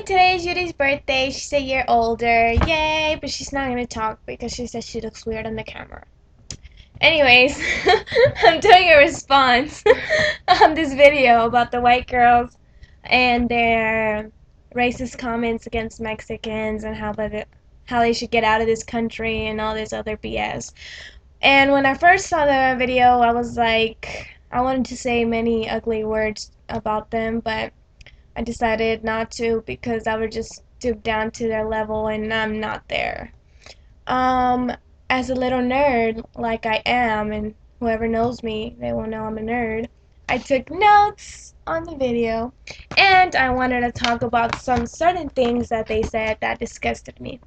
today is Judy's birthday. She's a year older. Yay! But she's not going to talk because she says she looks weird on the camera. Anyways, I'm doing a response on this video about the white girls and their racist comments against Mexicans and how they should get out of this country and all this other BS. And when I first saw the video, I was like, I wanted to say many ugly words about them, but I decided not to because I would just stoop down to their level and I'm not there. As a little nerd, like I am, and whoever knows me, they will know I'm a nerd, I took notes on the video and I wanted to talk about some certain things that they said that disgusted me.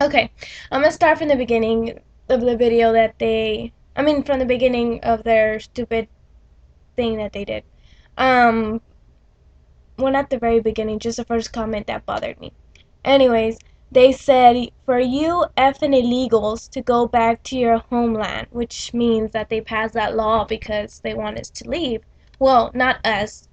Okay, I'm gonna start from the beginning of the video from the beginning of their stupid thing that they did. Well, not the very beginning, just the first comment that bothered me. Anyways, they said, for you effing illegals to go back to your homeland, which means that they passed that law because they want us to leave. Well, not us.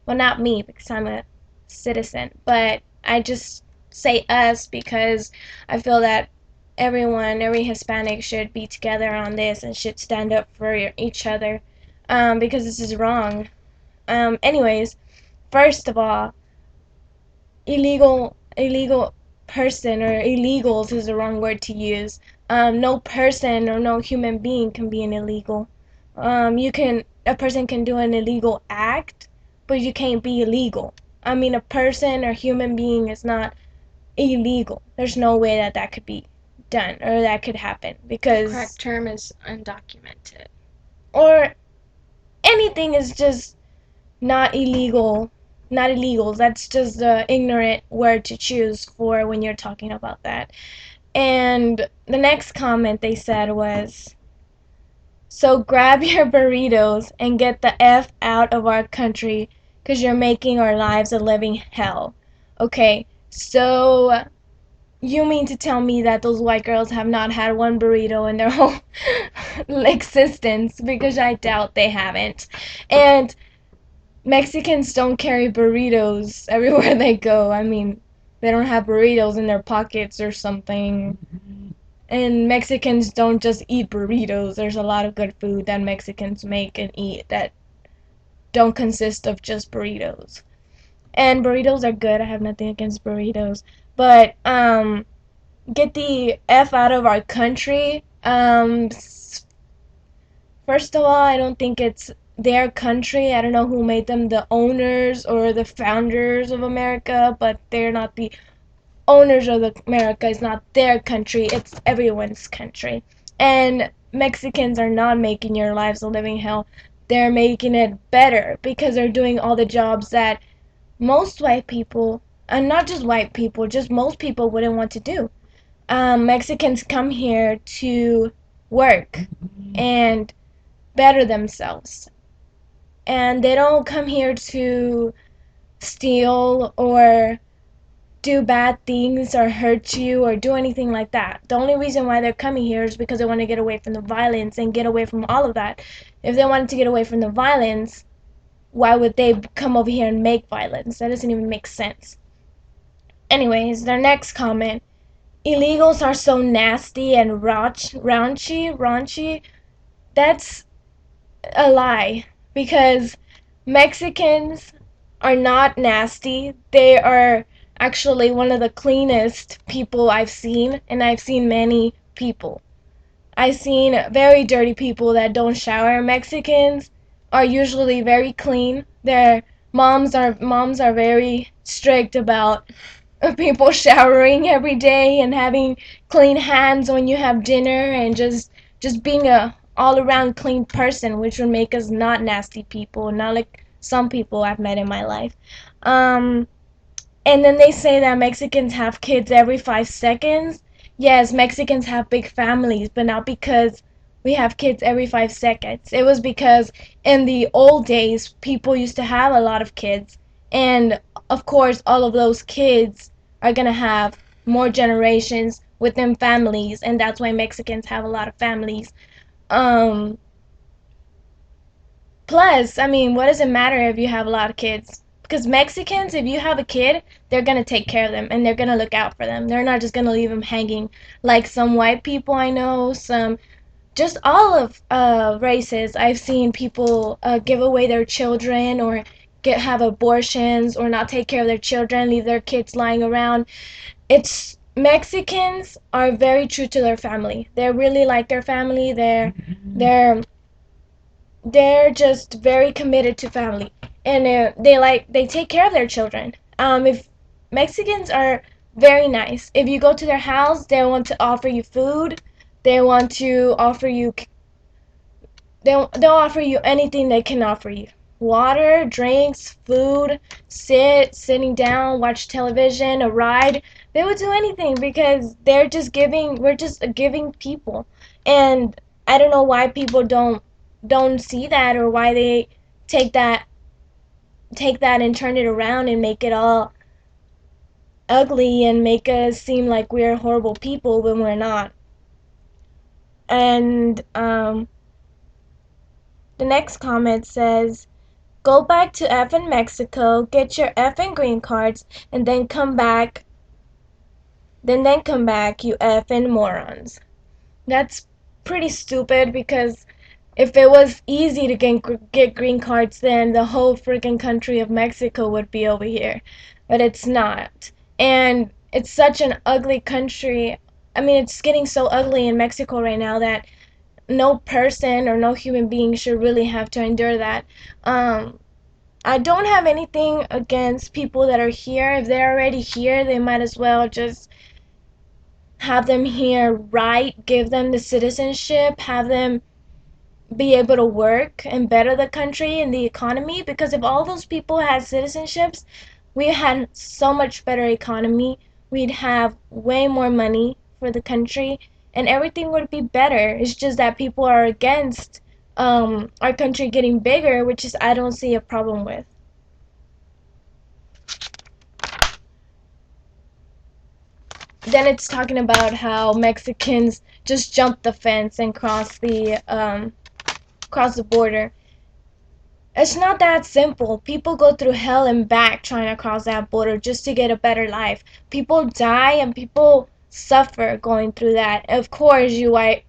Well, not me because I'm a citizen, but I just say us because I feel that every Hispanic should be together on this and should stand up for each other because this is wrong. Anyways, first of all, illegal person, or illegals is the wrong word to use. No person or no human being can be an illegal. A person can do an illegal act, but you can't be illegal. I mean, a person or human being is not illegal. There's no way that could be done or that could happen because The correct term is undocumented. Or anything is just not illegal. Not illegals. That's just the ignorant word to choose for when you're talking about that. And the next comment they said was, so grab your burritos and get the F out of our country because you're making our lives a living hell. Okay, so you mean to tell me that those white girls have not had one burrito in their whole existence? Because I doubt they haven't. And Mexicans don't carry burritos everywhere they go. I mean, they don't have burritos in their pockets or something. And Mexicans don't just eat burritos. There's a lot of good food that Mexicans make and eat that don't consist of just burritos. And burritos are good. I have nothing against burritos. But, get the F out of our country. First of all, I don't think it's their country. I don't know who made them the owners or the founders of America, but they're not the owners of America. It's not their country. It's everyone's country. And Mexicans are not making your lives a living hell. They're making it better because they're doing all the jobs that most white people, and not just white people, just most people wouldn't want to do. Mexicans come here to work and better themselves. And they don't come here to steal or do bad things or hurt you or do anything like that. The only reason why they're coming here is because they want to get away from the violence and get away from all of that. If they wanted to get away from the violence, why would they come over here and make violence? That doesn't even make sense. Anyways, their next comment, illegals are so nasty and raunchy. That's a lie because Mexicans are not nasty. They are actually one of the cleanest people I've seen, and I've seen many people. I've seen very dirty people that don't shower. Mexicans are usually very clean. Their moms are very strict about people showering every day and having clean hands when you have dinner and just being a all-around clean person, which would make us not nasty people, not like some people I've met in my life. And then they say that Mexicans have kids every 5 seconds. Yes, Mexicans have big families, but not because we have kids every 5 seconds. It was because in the old days, people used to have a lot of kids. And, of course, all of those kids are going to have more generations within families, and that's why Mexicans have a lot of families. Plus, I mean, what does it matter if you have a lot of kids? because Mexicans, if you have a kid, they're gonna take care of them and they're gonna look out for them. They're not just gonna leave them hanging like some white people I know, some just all of races. I've seen people give away their children or have abortions or not take care of their children, leave their kids lying around. It's Mexicans are very true to their family. They're really like their family. They're they're just very committed to family, and they take care of their children. If Mexicans are very nice. If you go to their house, they want to offer you food. They want to offer you they'll offer you anything they can offer you. Water, drinks, food, sitting down, watch television, a ride. They would do anything because we're just a giving people. And I don't know why people don't see that, or why they take that take that and turn it around and make it all ugly and make us seem like we're horrible people when we're not. And the next comment says, go back to effing Mexico, get your effing green cards, and then come back, you effing morons. That's pretty stupid, because if it was easy to get green cards, then the whole freaking country of Mexico would be over here. But it's not. And it's such an ugly country. I mean, it's getting so ugly in Mexico right now that no person or no human being should really have to endure that. I don't have anything against people that are here. If they're already here, they might as well just have them here, right? Give them the citizenship, have them be able to work and better the country and the economy, because if all those people had citizenships, we had so much better economy. We'd have way more money for the country and everything would be better. It's just that people are against our country getting bigger, which is I don't see a problem with. Then it's talking about how Mexicans just jump the fence and cross the border. It's not that simple. People go through hell and back trying to cross that border just to get a better life. People die and people suffer going through that. Of course,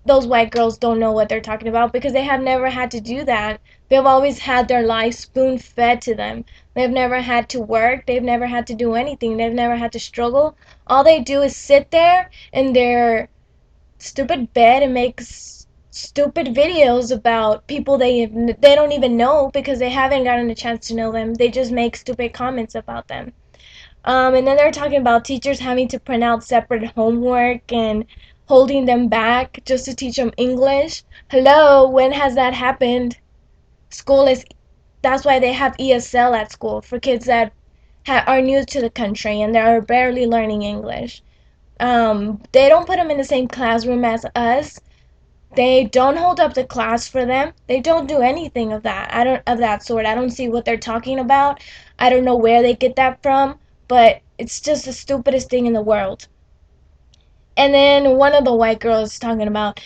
those white girls don't know what they're talking about because they have never had to do that. They've always had their life spoon-fed to them. They've never had to work. They've never had to do anything. They've never had to struggle. All they do is sit there in their stupid bed and make stupid videos about people they don't even know because they haven't gotten a chance to know them. They just make stupid comments about them. And then they're talking about teachers having to print out separate homework and holding them back just to teach them English. Hello, when has that happened? School is That's why they have ESL at school for kids that are new to the country and they're barely learning English. They don't put them in the same classroom as us. They don't hold up the class for them. They don't do anything of that sort. I don't see what they're talking about. I don't know where they get that from, but it's just the stupidest thing in the world. And then one of the white girls is talking about,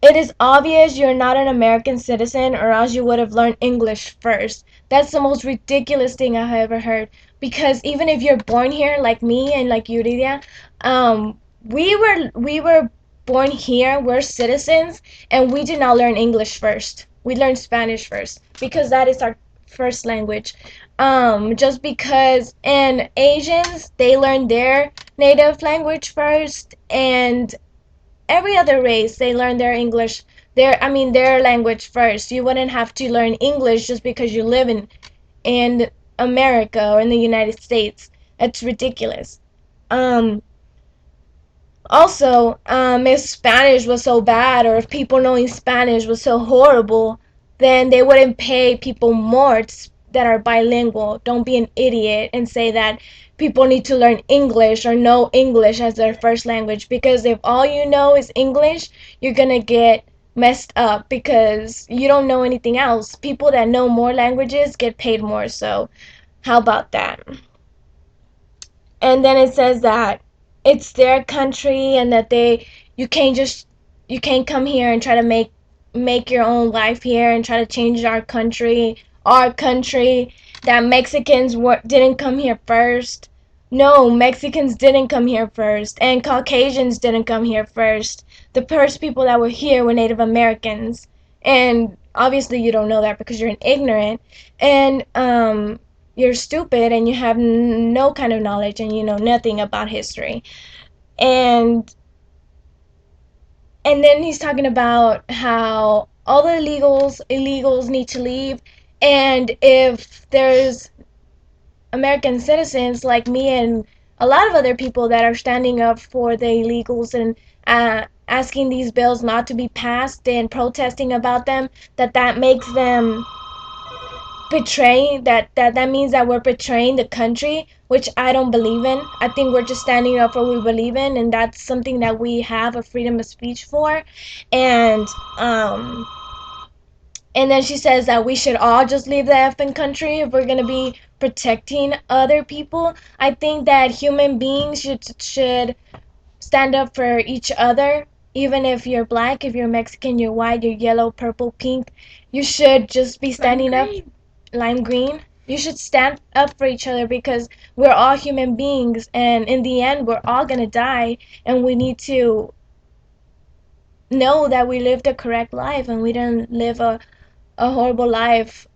it is obvious you're not an American citizen or else you would have learned English first. That's the most ridiculous thing I have ever heard. Because even if you're born here like me and like Yuridia, we were born here, we're citizens, and we did not learn English first. We learned Spanish first because that is our first language. Just because, and Asians, they learn their native language first, and every other race, they learn their English, their language first. You wouldn't have to learn English just because you live in America or in the United States. That's ridiculous. Um, Also, if Spanish was so bad, or if people knowing Spanish was so horrible, then they wouldn't pay people more that are bilingual. Don't be an idiot and say that people need to learn English or know English as their first language, because if all you know is English, you're gonna get messed up because you don't know anything else. People that know more languages get paid more, so how about that? And then it says that it's their country and that you can't just you can't come here and try to make your own life here and try to change our country. that didn't come here first. No, Mexicans didn't come here first, and Caucasians didn't come here first. The first people that were here were Native Americans, and obviously you don't know that because you're ignorant, and you're stupid, and you have no kind of knowledge, and you know nothing about history. And then he's talking about how all the illegals need to leave, and if there's American citizens like me and a lot of other people that are standing up for the illegals and asking these bills not to be passed and protesting about them, that makes them that means that we're betraying the country, which I don't believe in. I think we're just standing up for what we believe in, and that's something that we have a freedom of speech for. And um and then she says that we should all just leave the effing country if we're gonna be protecting other people. I think that human beings should stand up for each other. Even if you're black, if you're Mexican, you're white, you're yellow, purple, pink, you should just be standing up. Lime green. You should stand up for each other because we're all human beings, and in the end, we're all gonna die, and we need to know that we lived a correct life and we didn't live a horrible life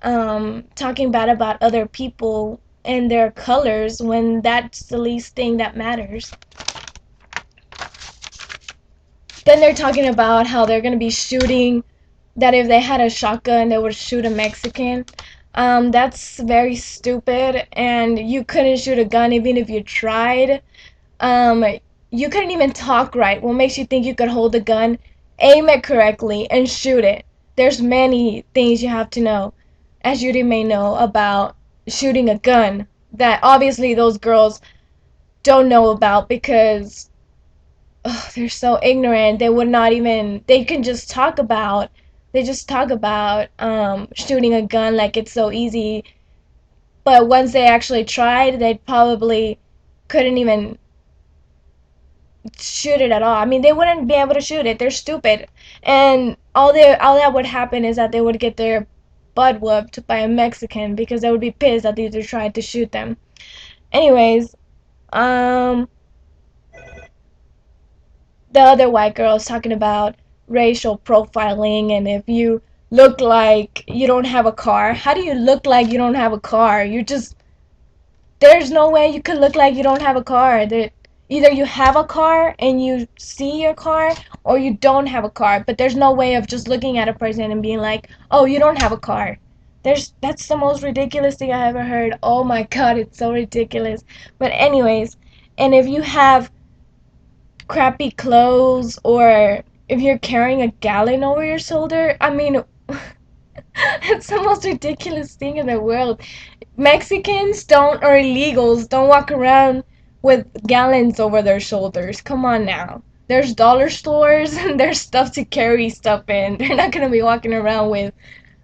talking bad about other people and their colors when that's the least thing that matters. Then they're talking about how they're going to be shooting, that if they had a shotgun, they would shoot a Mexican. That's very stupid, and you couldn't shoot a gun even if you tried. Um, you couldn't even talk right. What makes you think you could hold a gun, aim it correctly, and shoot it? There's many things you have to know, as you may know, about shooting a gun that obviously those girls don't know about because they're so ignorant. They would not even. They can just talk about. They just talk about shooting a gun like it's so easy, but once they actually tried, they probably couldn't even shoot it at all. I mean, they wouldn't be able to shoot it. They're stupid, and all that would happen is that they would get their butt whooped by a Mexican because they would be pissed that they just tried to shoot them. Anyways, um, the other white girl is talking about racial profiling, and if you look like you don't have a car, how do you look like you don't have a car? You just there's no way you could look like you don't have a car. Either you have a car and you see your car, or you don't have a car. But there's no way of just looking at a person and being like, "Oh, you don't have a car." That's the most ridiculous thing I ever heard. Oh my god, it's so ridiculous. But anyways, and if you have crappy clothes or if you're carrying a gallon over your shoulder, I mean, it's the most ridiculous thing in the world. Mexicans don't, or illegals don't walk around with gallons over their shoulders. Come on now. There's dollar stores and there's stuff to carry stuff in. They're not gonna be walking around with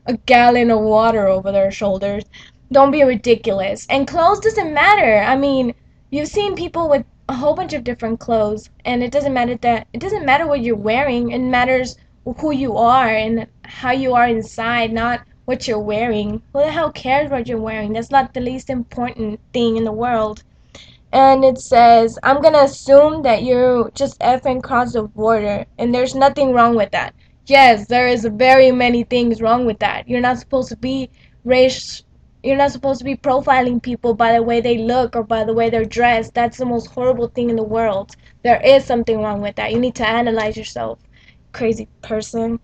a gallon of water over their shoulders. Don't be ridiculous. And clothes doesn't matter. I mean, you've seen people with a whole bunch of different clothes, and it doesn't matter what you're wearing. It matters who you are and how you are inside, not what you're wearing. Who the hell cares what you're wearing? That's not the least important thing in the world. And it says, I'm gonna assume that you just effing crossed the border, and there's nothing wrong with that. Yes, there is very many things wrong with that. Race. You're not supposed to be profiling people by the way they look or by the way they're dressed. That's the most horrible thing in the world. There is something wrong with that. You need to analyze yourself, crazy person.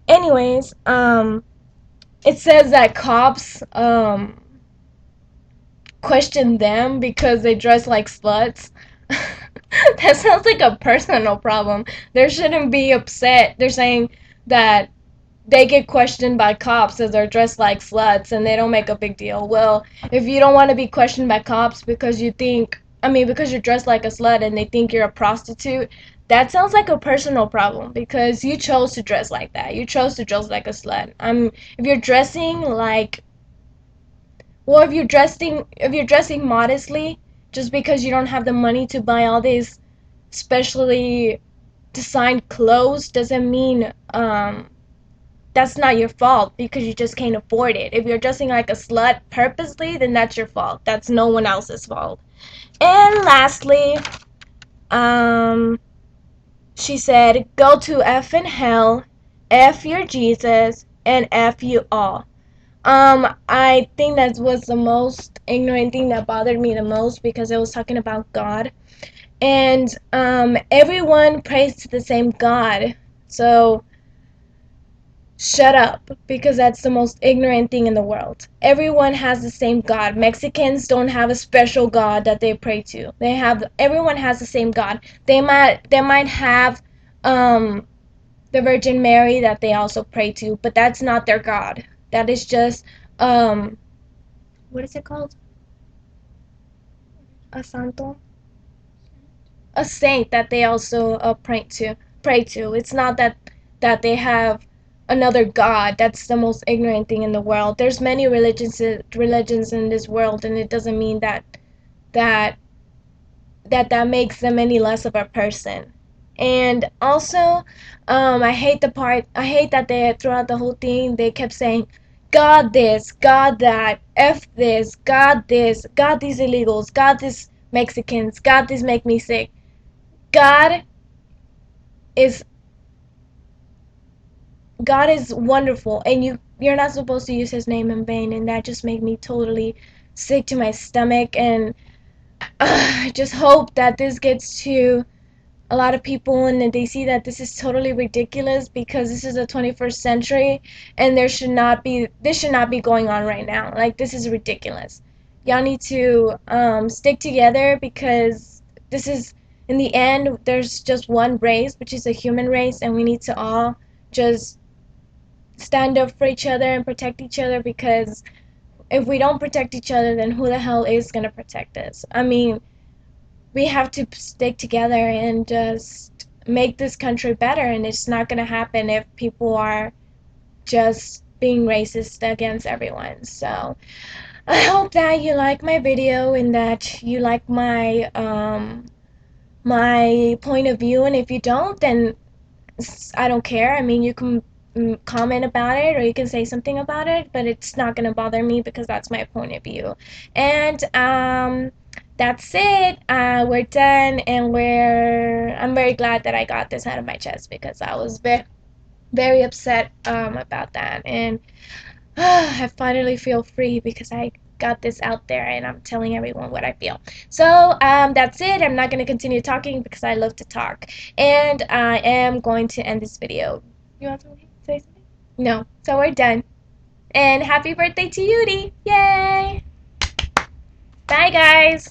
Anyways, it says that cops question them because they dress like sluts. That sounds like a personal problem. They shouldn't be upset. They're saying that they get questioned by cops as they're dressed like sluts and they don't make a big deal. Well, if you don't want to be questioned by cops because because you're dressed like a slut and they think you're a prostitute, that sounds like a personal problem because you chose to dress like that. You chose to dress like a slut. If you're dressing like well, if you're dressing modestly, just because you don't have the money to buy all these specially designed clothes, doesn't mean that's not your fault because you just can't afford it. If you're dressing like a slut purposely, then that's your fault. That's no one else's fault. And lastly, um, she said, "Go to F in hell, F your Jesus, and F you all." I think that was the most ignorant thing that bothered me the most because it was talking about God. And everyone prays to the same God. So shut up, because that's the most ignorant thing in the world. Everyone has the same God. Mexicans don't have a special God that they pray to. Everyone has the same God. They might have um the Virgin Mary that they also pray to, but that's not their God. That is just um what is it called? A santo? A saint that they also pray to. It's not that they have another god. That's the most ignorant thing in the world. There's many religions in this world, and it doesn't mean that that makes them any less of a person. And also, I hate that they throughout the whole thing they kept saying, God this, God that, F this, God these illegals, God these Mexicans, God this make me sick. God is God is wonderful, and you're not supposed to use His name in vain, and that just made me totally sick to my stomach. And I just hope that this gets to a lot of people and they see that this is totally ridiculous because this is the 21st century and this should not be going on right now. Like, this is ridiculous. Y'all need to stick together because this is, in the end, there's just one race, which is the human race, and we need to all just stand up for each other and protect each other, because if we don't protect each other, then who the hell is going to protect us? I mean, we have to stick together and just make this country better, and it's not going to happen if people are just being racist against everyone. So I hope that you like my video and that you like my point of view, and if you don't, then I don't care. I mean, you can comment about it or you can say something about it, but it's not gonna bother me because that's my point of view. And that's it. We're done, and I'm very glad that I got this out of my chest because I was very upset about that, and I finally feel free because I got this out there and I'm telling everyone what I feel. So that's it. I'm not going to continue talking because I love to talk. And I am going to end this video. You want to say something? No. So we're done. And happy birthday to Yuri. Yay! Bye, guys.